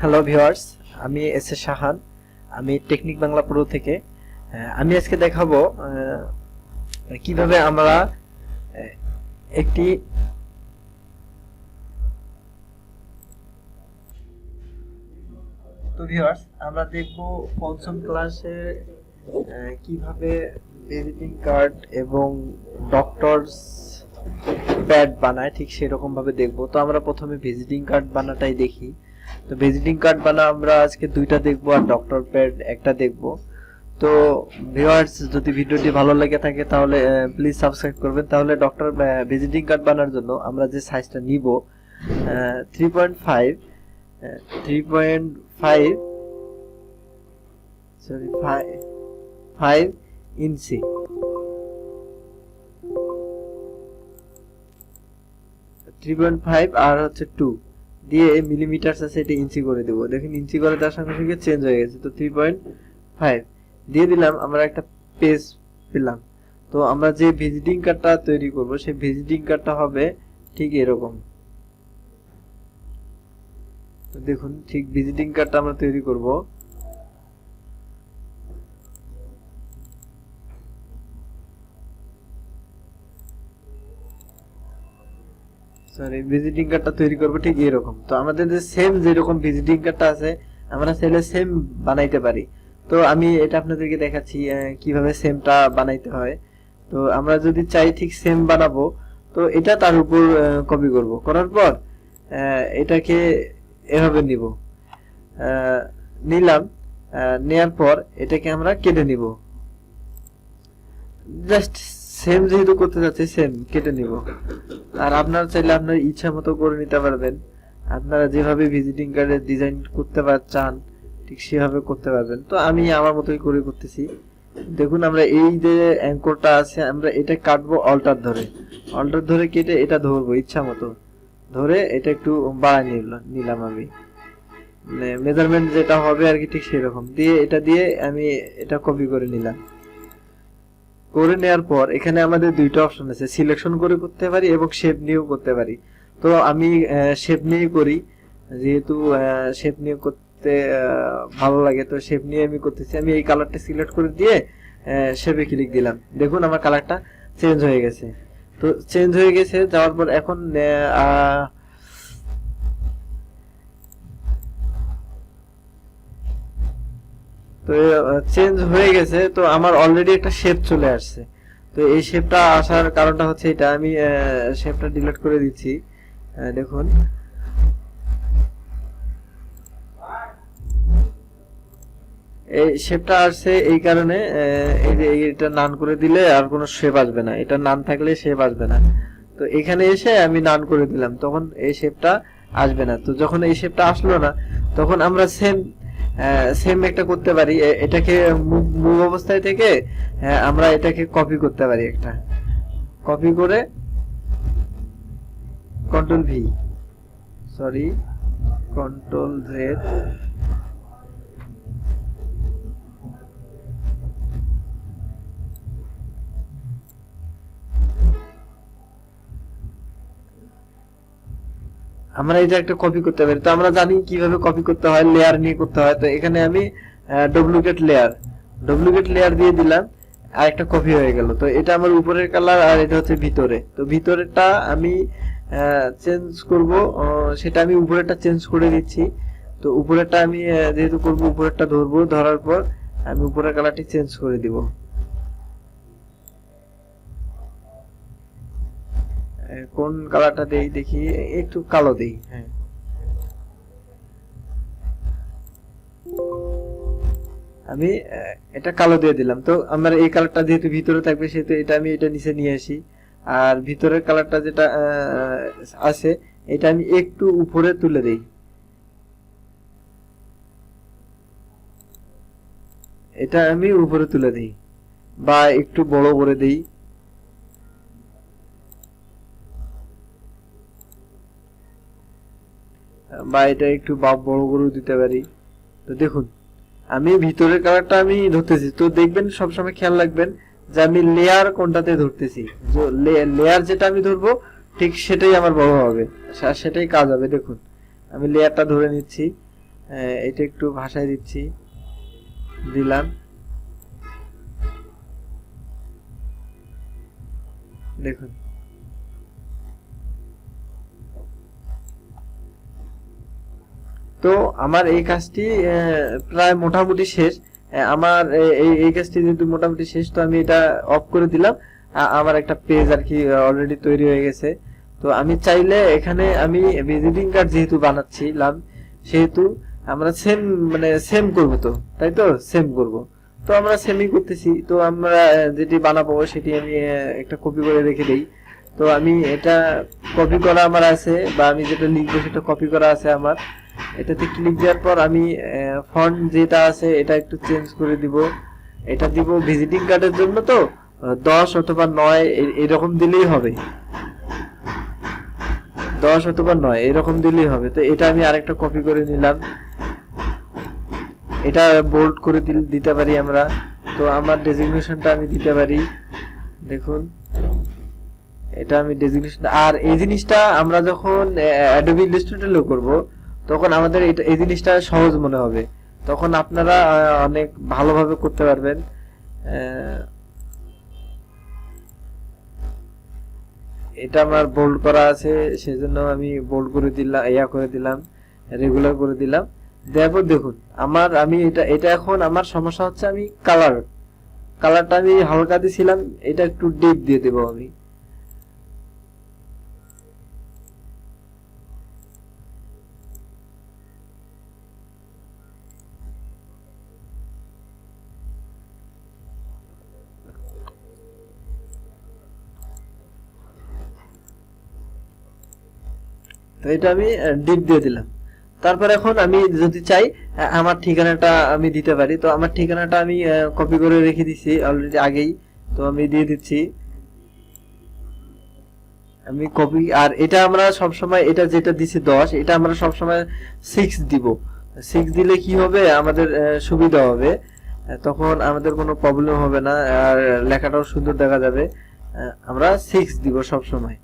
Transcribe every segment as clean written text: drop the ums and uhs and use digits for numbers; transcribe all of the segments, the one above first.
Hello viewers, আমি শাহান। আমি technique Bangla pro থেকে আমি আজকে দেখাবো কিভাবে আমরা একটি তো ভিউয়ার্স, আমরা দেখব পঞ্চম ক্লাসে কিভাবে ভিজিটিং কার্ড এবং ডক্টরস প্যাড বানায়, ঠিক সেরকম ভাবে দেখবো। তো আমরা প্রথমে ভিজিটিং কার্ড বানাটাই দেখি। তো ভিজিটিং কার্ড বানা আমরা আজকে দুইটা দেখবো আর ডক্টর প্যাড একটা দেখবো। তো ভিউয়ার্স, যদি ভিডিওটি ভালো লেগে থাকে তাহলে প্লিজ সাবস্ক্রাইব করবেন। তাহলে ডক্টর ভিজিটিং কার্ড বানানোর জন্য আমরা যে সাইজটা নিব 3.5 ইঞ্চি। আর হচ্ছে 2 দিয়ে মিলিমিটার আছে, এটা ইঞ্চি করে দেবো। দেখেন ইঞ্চি করে দেওয়ার সঙ্গে সঙ্গে চেঞ্জ হয়ে গেছে। তো 3.5 দিয়ে দিলাম, আমরা একটা পেজ পেলাম। তো আমরা যে ভিজিটিং কার্ডটা তৈরি করব সেই ভিজিটিং কার্ডটা হবে ঠিক এরকম। তো দেখুন, ঠিক ভিজিটিং কার্ডটা আমরা তৈরি করব। ভিজিটিং কার্ডটা তৈরি করব ঠিক এরকম। তো আমাদের যে সেম যেরকম ভিজিটিং কার্ডটা আছে আমরা চাইলে সেম বানাইতে পারি। তো আমি এটা আপনাদেরকে দেখাচ্ছি কিভাবে সেমটা বানাইতে হয়। তো আমরা যদি চাই ঠিক সেম বানাবো, তো এটা তার উপর কপি করব। করার পর এটাকে এভাবে নিব, নিলাম। নেয়ার পর এটাকে আমরা কেটে নিব। জাস্ট সেম যেহেতু করতে যাচ্ছি, সেম কেটে নিব। আর আপনারা চাইলে আপনার ইচ্ছা মতো করে নিতে পারবেন। আপনারা যেভাবে ভিজিটিং কার্ডের ডিজাইন করতে চান ঠিক সেভাবে করতে পারবেন। তো আমি আমার মতোই করে করতেছি। দেখুন, আমরা এই যে অ্যাঙ্করটা আছে আমরা এটা কাটবো অল্টার ধরে কেটে এটা ধরবো ইচ্ছা মতো ধরে এটা একটু বাড়ায় নিলাম আমি, মানে মেজারমেন্ট যেটা হবে আর কি ঠিক সেরকম দিয়ে এটা দিয়ে আমি এটা কপি করে নিলাম। করে নেওয়ার পর এখানে আমাদের দুইটা অপশন আছে, সিলেকশন করে করতে পারি এবং শেপ নিয়েও করতে পারি। তো আমি শেপ নিয়ে করি, যেহেতু শেপ নিয়ে করতে ভালো লাগে। তো শেপ নিয়ে আমি করতেছি। আমি এই কালারটা সিলেক্ট করে দিয়ে শেপে ক্লিক দিলাম। দেখুন আমার কালারটা চেঞ্জ হয়ে গেছে। তো চেঞ্জ হয়ে গেছে যাওয়ার পর এখন তো চেঞ্জ হয়ে গেছে। তো আমার অলরেডি একটা শেপ চলে আসছে। তো এই শেপটা আসার কারণটা হচ্ছে এটা, আমি শেপটা ডিলিট করে দিচ্ছি। দেখুন, এই শেপটা আসছে এই কারণে, এই যে এটা নান করে দিলে আর কোনো শেপ আসবে না, এটা নান থাকলে শেপ আসবে না। তো এখানে এসে আমি নান করে দিলাম, তখন এই শেপটা আসবে না। তো যখন এই শেপটা আসলো না, তখন আমরা সেম একটা করতে পারি। এটাকে মূল অবস্থায় থেকে আমরা এটাকে কপি করতে পারি। একটা কপি করে কন্ট্রোল জেড, আমরা এটা একটা কপি করতে পারি। তো আমরা জানি কিভাবে কপি করতে হয়, লেয়ার নিয়ে করতে হয়। তো এখানে আমি ডুপ্লিকেট লেয়ার দিয়ে দিলাম, আর একটা কপি হয়ে গেল। তো এটা আমার উপরের কালার আর এটা হচ্ছে ভিতরে। তো ভিতরেরটা আমি চেঞ্জ করব, সেটা আমি উপরেরটা চেঞ্জ করে দিচ্ছি। তো উপরেরটা আমি যেহেতু করব, উপরেরটা ধরবো, ধরার পর আমি উপরের কালারটি চেঞ্জ করে দিব। কোন কালারটা দেই দেখি, একটু কালো দেই। হ্যাঁ, আমি এটা কালো দিয়ে দিলাম। তো আমার এই কালারটা যেহেতু ভিতরে থাকবে সেহেতু এটা আমি এটা নিচে নিয়ে আসি। আর ভিতরের কালারটা যেটা আছে এটা আমি একটু উপরে তুলে দেই। এটা আমি উপরে তুলে দিই বা একটু বড় করে দেই। বা এটা একটু বড় করে দিতে পারি। তো দেখুন, আমি ভিতরের কালারটা আমি ধরতেছি। তো দেখবেন সবসময় খেয়াল রাখবেন যে আমি লেয়ার কোনটাতে ধরতেছি। লেয়ার যেটা আমি ধরবো ঠিক সেটাই আমার বড় হবে, সেটাই কাজ হবে। দেখুন, আমি লেয়ারটা ধরে নিচ্ছি। এটা একটু ভাষায় দিচ্ছি, দিলাম, দেখুন। তো আমার এই কাজটি প্রায় মোটামুটি শেষ। আমার এই কাজটি যেহেতু মোটামুটি শেষ, তো আমি এটা অফ করে দিলাম। আমার একটা পেজ আর কি অলরেডি তৈরি হয়ে গেছে। তো আমি চাইলে এখানে আমি ভিজিটিং কার্ড যেহেতু বানাচ্ছিলাম, সেহেতু আমরা সেম মানে সেম করব, তো তাই তো সেম করব। তো আমরা সেমই করতেছি। তো আমরা যেটি বানাবো সেটি আমি একটা কপি করে রেখে দেই। তো আমি এটা কপি করা আমার আছে, বা আমি যেটা লিখবো সেটা কপি করা আছে আমার। এটাতে ক্লিক দেওয়ার পর আমি ফন্ট যেটা আছে এটা একটু চেঞ্জ করে দিব। এটা দিব ভিজিটিং কার্ডের জন্য, তো 10 অথবা 9 এরকম দিলেই হবে। 10 অথবা 9 এরকম দিলেই হবে। তো এটা আমি আরেকটা কপি করে নিলাম। এটা বোল্ড করে দিতে পারি আমরা। তো আমার ডেজিগনেশনটা আমি দিতে পারি, দেখুন। এটা আমি ডেজিগনেশন, আর এই জিনিসটা আমরা যখন অ্যাডোবি ইলাস্ট্রেটরে করব, তখন আমাদের এই জিনিসটা সহজ মনে হবে। তখন আপনারা অনেক ভালোভাবে করতে পারবেন। এটা আমার বোল্ড করা আছে, সেজন্য আমি বোল্ড করে দিলাম, করে দিলাম, রেগুলার করে দিলাম। তারপর দেখুন আমি এটা এখন আমার সমস্যা হচ্ছে, আমি কালারটা আমি হালকা দিছিলাম, এটা একটু ডিপ দিয়ে দেবো আমি। তো এটা আমি ডিপ দিয়ে দিলাম। তারপর এখন আমি যদি চাই আমার ঠিকানাটা আমি দিতে পারি। তো আমার ঠিকানাটা আমি কপি করে রেখে দিছি অলরেডি আগেই। তো আমি দিয়ে দিচ্ছি, আমি কপি। আর এটা আমরা সব সময়, এটা যেটা দিছি 10, এটা আমরা সব সময় 6 দিব। 6 দিলে কি হবে, আমাদের সুবিধা হবে। তখন আমাদের কোনো প্রবলেম হবে না, আর লেখাটাও সুন্দর দেখা যাবে। আমরা 6 দিব সব সময়।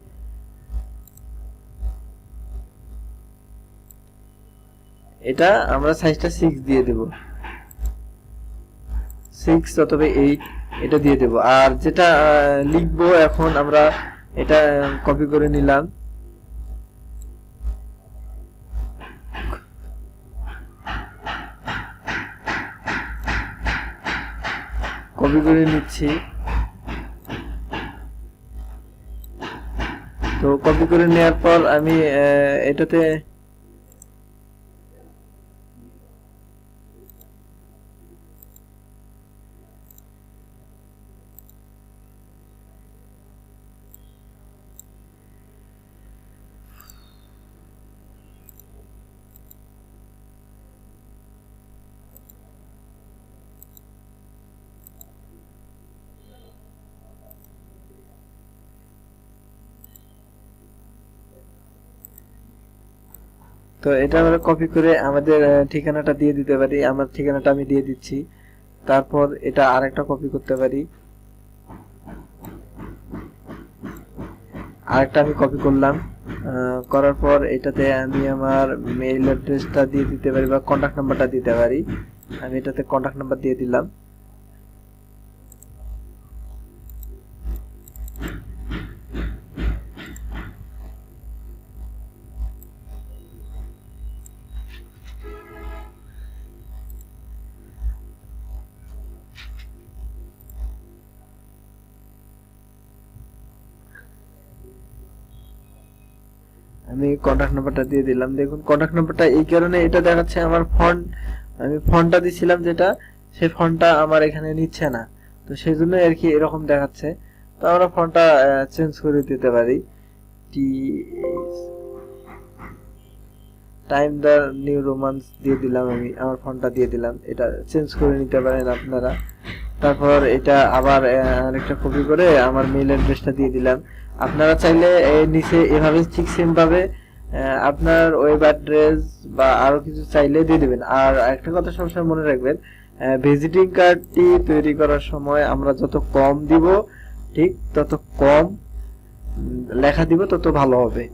এটা আমরা সাইজটা 6 দিয়ে দেব, 6 অথবা 8 এটা দিয়ে দেব। আর যেটা লিখবো এখন আমরা, এটা কপি করে নিলাম, কপি করে নিচ্ছি। তো কপি করে নেওয়ার পর আমি এটাতে তো এটা আমরা কপি করে আমাদের ঠিকানাটা দিয়ে দিতে পারি। আমার ঠিকানাটা আমি দিয়ে দিচ্ছি। তারপর এটা আরেকটা কপি করতে পারি, আরেকটা আমি কপি করলাম। করার পর এটাতে আমি আমার মেইল অ্যাড্রেসটা দিয়ে দিতে পারি, বা কন্টাক্ট নাম্বারটা দিতে পারি। আমি এটাতে কন্টাক্ট নাম্বার দিয়ে দিলাম। আমি কন্টাক্ট নাম্বারটা দিয়ে দিলাম। দেখুন কন্টাক্ট নাম্বারটা এই কারণে এটা দেখাচ্ছে, আমার ফন্ট, আমি ফন্টটা দিছিলাম যেটা, সেই ফন্টটা আমার এখানে নিচ্ছে না। তো সেই জন্য আর কি এরকম দেখাচ্ছে। তো আমরা ফন্টটা চেঞ্জ করে দিতে পারি। Tea time the new romance দিয়ে দিলাম, আমি আমার ফন্টটা দিয়ে দিলাম। এটা চেঞ্জ করে নিতে পারেন আপনারা। তারপর এটা আবার আরেকটা কপি করে আমার মেইল অ্যাড্রেসটা দিয়ে দিলাম। আপনারা চাইলে নিচে এভাবে ঠিক সেম ভাবে আপনার ওয়েব অ্যাড্রেস বা আরো কিছু চাইলে দিয়ে দিবেন। আর একটা কথা সবসময় মনে রাখবেন, ভিজিটিং কার্ডটি তৈরি করার সময় আমরা যত কম দিব, ঠিক তত কম লেখা দিব, তত ভালো হবে।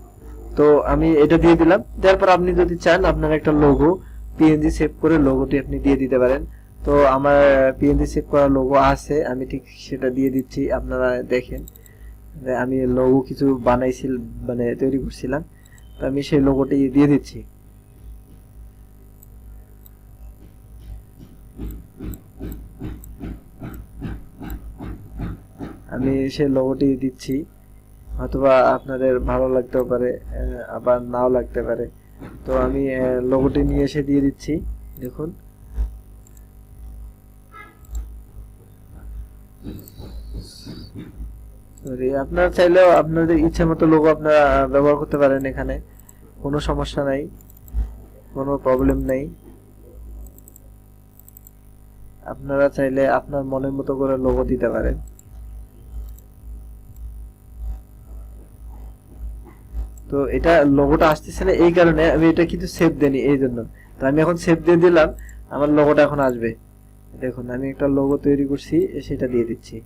তো আমি এটা দিয়ে দিলাম। তারপর আপনি যদি চান আপনার একটা লোগো, পিএনজি সেভ করে লোগোটি আপনি দিয়ে দিতে পারেন। তো আমার পিএনজি সেভ করা লোগো আছে, আমি ঠিক সেটা দিয়ে দিচ্ছি। আপনারা দেখেন আমি লোগো কিছু মানে তৈরি করছিলাম, তো আমি সেই লোগোটি দিয়ে দিচ্ছি। আমি সেই লোগোটি দিচ্ছি, অথবা আপনাদের ভালো লাগতেও পারে, আবার নাও লাগতে পারে। তো আমি লোগোটি নিয়ে এসে দিয়ে দিচ্ছি। দেখুন সরি, আপনারা চাইলেও আপনাদের ইচ্ছা মতো লোগো আপনারা ব্যবহার করতে পারেন, এখানে কোনো সমস্যা নাই, কোনো প্রবলেম নেই। আপনারা চাইলে আপনার মনের মতো করে লোগো দিতে পারেন। তো এটা লোগোটা আসতেছে না এই কারণে আমি এটা কিন্তু সেভ দেনি, এই জন্য। তো আমি এখন সেভ দিয়ে দিলাম, আমার লোগোটা এখন আসবে। দেখুন আমি একটা লোগো তৈরি করছি, সেটা দিয়ে দিচ্ছি।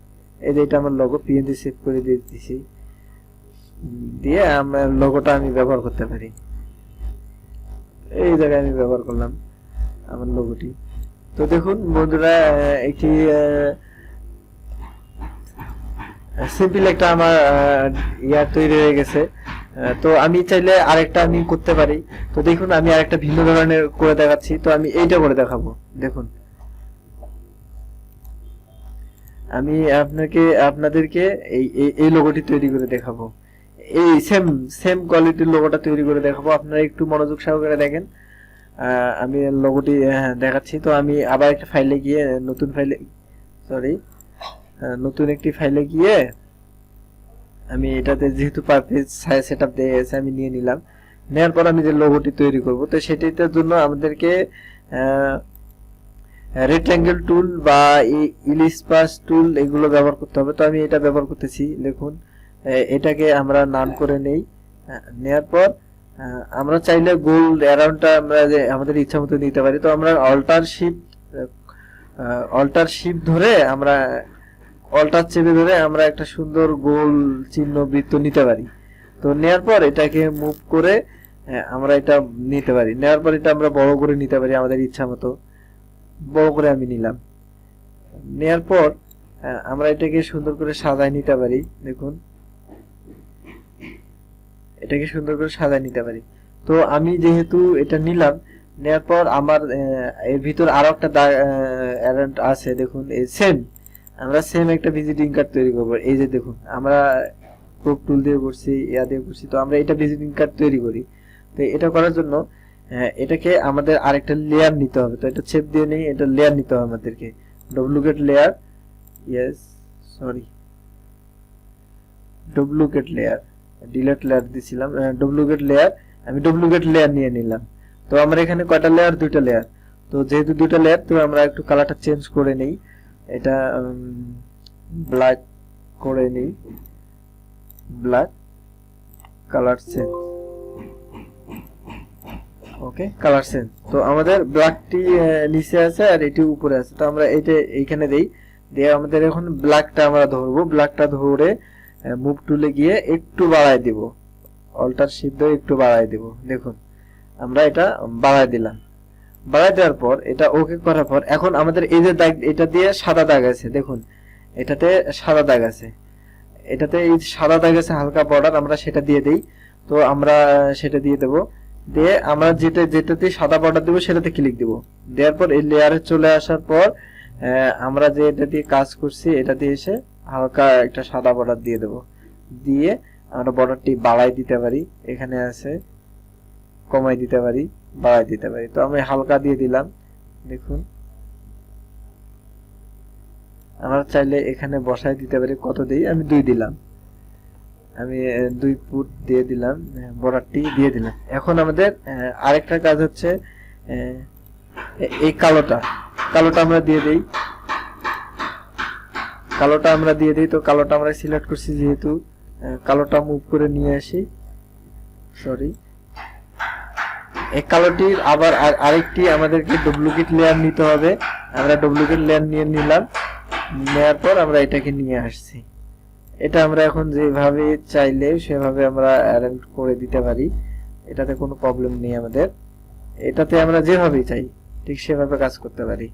এই যে এটা আমার লোগো, পিএনজি সেভ করে দিয়ে দিচ্ছি, দিয়ে আমার লোগোটা আমি ব্যবহার করতে পারি। এই জায়গায় আমি ব্যবহার করলাম আমার লোগোটি। তো দেখুন বন্ধুরা, একটি সিম্পল একটা আমার ইয়ার তৈরি হয়ে গেছে। তো আমি চাইলে আরেকটা আমি করতে পারি। তো দেখুন আমি আরেকটা ভিন্ন ধরনের করে দেখাচ্ছি। তো আমি এইটা করে দেখাবো। দেখুন আমি আপনাদেরকে এই লোগোটি তৈরি করে দেখাবো। এই সেম সেম কোয়ালিটির লোগোটা তৈরি করে দেখাবো। আপনারা একটু মনোযোগ সহকারে দেখেন। আমি লোগোটি দেখাচ্ছি। তো আমি আবার একটা ফাইলে গিয়ে নতুন একটি ফাইলে গিয়ে আমি এটাতে যেহেতু পারপেজ সেটআপ দিয়ে গেছে আমি নিয়ে নিলাম। নেওয়ার পর আমি যে লোগোটি তৈরি করব, তো সেটার জন্য আমাদেরকে রেক্ট্যাঙ্গেল টুল বা ইলিপস টুল এগুলো ব্যবহার করতে হবে। তো আমি এটা ব্যবহার করতেছি। দেখুন এটাকে আমরা নাম করে নেই। নেয়ার পর আমরা চাইলে গোল অ্যারাউন্ডটা আমরা যে আমাদের ইচ্ছা মতো নিতে পারি। তো আমরা অল্টার শিফট ধরে আমরা অল্টার চেপে ধরে আমরা একটা সুন্দর গোল চিহ্ন বৃত্ত নিতে পারি। তো নেয়ার পর এটাকে মুভ করে আমরা এটা নিতে পারি। নেয়ার পর এটা আমরা বড় করে নিতে পারি আমাদের ইচ্ছা মতো। বড় করে আমি নিলাম। নেয়ার পর আমরা এটাকে সুন্দর করে সাজায় নিতে পারি। দেখুন এটাকে সুন্দর করে সাজায় নিতে পারি। তো আমি যেহেতু এটা নিলাম, নেয়ার পর আমার এর ভিতর আরো একটা অ্যারেন্ট আছে। দেখুন এই আমরা সেম একটা ভিজিটিং কার্ড তৈরি করব। এই যে দেখুন আমরা প্রুফ টুল দিয়ে করছি, দিয়ে করছি। তো আমরা এটা ভিজিটিং কার্ড তৈরি করি। তো এটা করার জন্য এটাকে আমাদের আরেকটা লেয়ার নিতে হবে। তো এটা শেপ দিয়ে নেই, এটা লেয়ার নিতে হবে আমাদেরকে। Duplicate layer, duplicate layer, delete layer দিছিলাম। ডুপ্লিকেট লেয়ার, আমি ডুপ্লিকেট লেয়ার নিয়ে নিলাম। তো আমরা এখানে কয়টা লেয়ার? দুইটা লেয়ার। তো যেহেতু দুইটা লেয়ার, তো আমরা একটু কালারটা চেঞ্জ করে নেই। এটা ব্ল্যাক করে নেই, ব্ল্যাক কালার চেঞ্জ। ওকে, কালার চেঞ্জ। তো আমাদের ব্ল্যাকটি নিচে আছে আর এটি উপরে আছে। তো আমরা এটা এইখানে দেই, দিয়ে আমাদের এখন ব্ল্যাকটা আমরা ধরবো। ব্ল্যাকটা ধরে মুভ টুলে গিয়ে একটু বাড়ায় দিব, অল্টার শিফট দিয়ে একটু বাড়ায় দিব। দেখুন আমরা এটা বাড়ায় দিলাম। বাড়ায় দেওয়ার পর এটা ওকে করার পর এখন আমাদের এই যে দাগ, এটা দিয়ে সাদা দাগ আছে। দেখুন এটাতে সাদা দাগ আছে, এটাতে এই সাদা দাগ আছে হালকা বর্ডার, আমরা সেটা দিয়ে দেই। তো আমরা সেটা দিয়ে দেব। দিয়ে আমরা যেটাতে সাদা বর্ডার দেবো সেটাতে ক্লিক দিব। দেওয়ার পর এই লেয়ারে চলে আসার পর আমরা যে এটা দিয়ে কাজ করছি এটা দিয়ে এসে হালকা একটা সাদা বর্ডার দিয়ে দেব। দিয়ে আমরা বর্ডারটি বাড়াই দিতে পারি, এখানে আছে কমাই দিতে পারি, বাড়াই দিতে পারি। তো আমি হালকা দিয়ে দিলাম। দেখুন আমরা চাইলে এখানে বসাই দিতে পারি। কত দেই? আমি 2 দিলাম, আমি 2 ফুট দিয়ে দিলাম, বর্ডারটি দিয়ে দিলাম। এখন আমাদের আরেকটা কাজ হচ্ছে এই কালোটা আমরা দিয়ে দেই। কালোটা আমরা দিয়ে দিই। তো কালোটা আমরা সিলেক্ট করছি, যেহেতু কালোটা মুভ করে নিয়ে আসি। সরি, এই কালোটির আবার আরেকটি আমাদেরকে ডুপ্লিকেট লেয়ার নিতে হবে। আমরা ডুপ্লিকেট লেয়ার নিয়ে নিলাম। নেওয়ার পর আমরা এটাকে নিয়ে আসছি। এটা আমরা এখন যেভাবে চাইলে সেভাবে আমরা অ্যারেঞ্জ করে দিতে পারি, এটাতে কোনো প্রবলেম নেই আমাদের। এটাতে আমরা যেভাবে চাই ঠিক সেভাবে কাজ করতে পারি।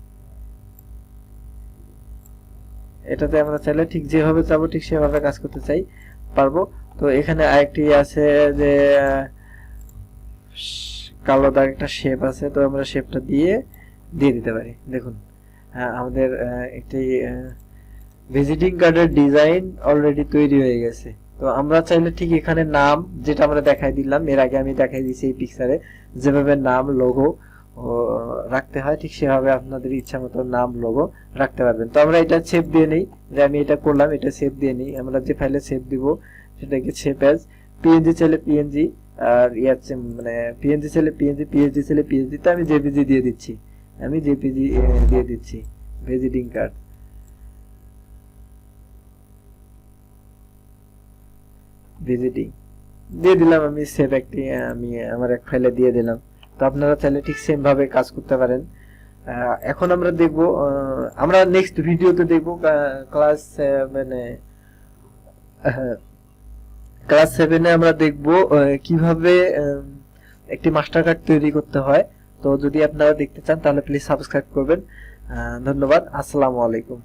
এটাতে আমরা চাইলে ঠিক যেভাবে চাবো ঠিক সেভাবে কাজ করতে চাই পারবো। তো এখানে আরেকটি আছে যে কালো দাগ একটা শেপ আছে, তো আমরা শেপটা দিয়ে দিতে পারি। দেখুন আমাদের একটি ভিজিটিং কার্ডের ডিজাইন অলরেডি তৈরি হয়ে গেছে। তো আমরা চাইলে ঠিক এখানে নাম, যেটা আমরা দেখাই দিলাম এর আগে আমি দেখাই দিয়েছি এই পিকচারে, যেভাবে নাম লোগো রাখতে হয় ঠিক সেভাবে আপনাদের ইচ্ছা মতো নাম লোগো রাখতে পারবেন। তো আমরা এটা সেভ দিয়ে নেই, যে আমি এটা করলাম, এটা সেভ দিয়ে নেই। আমরা যে ফাইলে সেভ দিব সেটাকে সেভ অ্যাজ, পিএনজি চাইলে পিএনজি, আর মানে পিএনজি চাইলে পিএনজি, পিএইচডি চাইলে পিএইচডি। তো আমি জেপিজি দিয়ে দিচ্ছি, আমি জেপিজি দিয়ে দিচ্ছি ভিজিটিং কার্ড। ভিজিটিং দিয়ে দিলাম আমি, সেভ একটি আমি আমার এক ফাইলে দিয়ে দিলাম। তো আপনারা চাইলে ঠিক সেম ভাবে কাজ করতে পারেন। এখন আমরা দেখব, আমরা নেক্সট ভিডিওতে দেখব ক্লাস মানে ক্লাস 7-এ আমরা দেখব কিভাবে একটি মাস্টার কার্ড তৈরি করতে হয়। তো যদি আপনারা দেখতে চান তাহলে প্লিজ সাবস্ক্রাইব করবেন। ধন্যবাদ, আসসালামু আলাইকুম।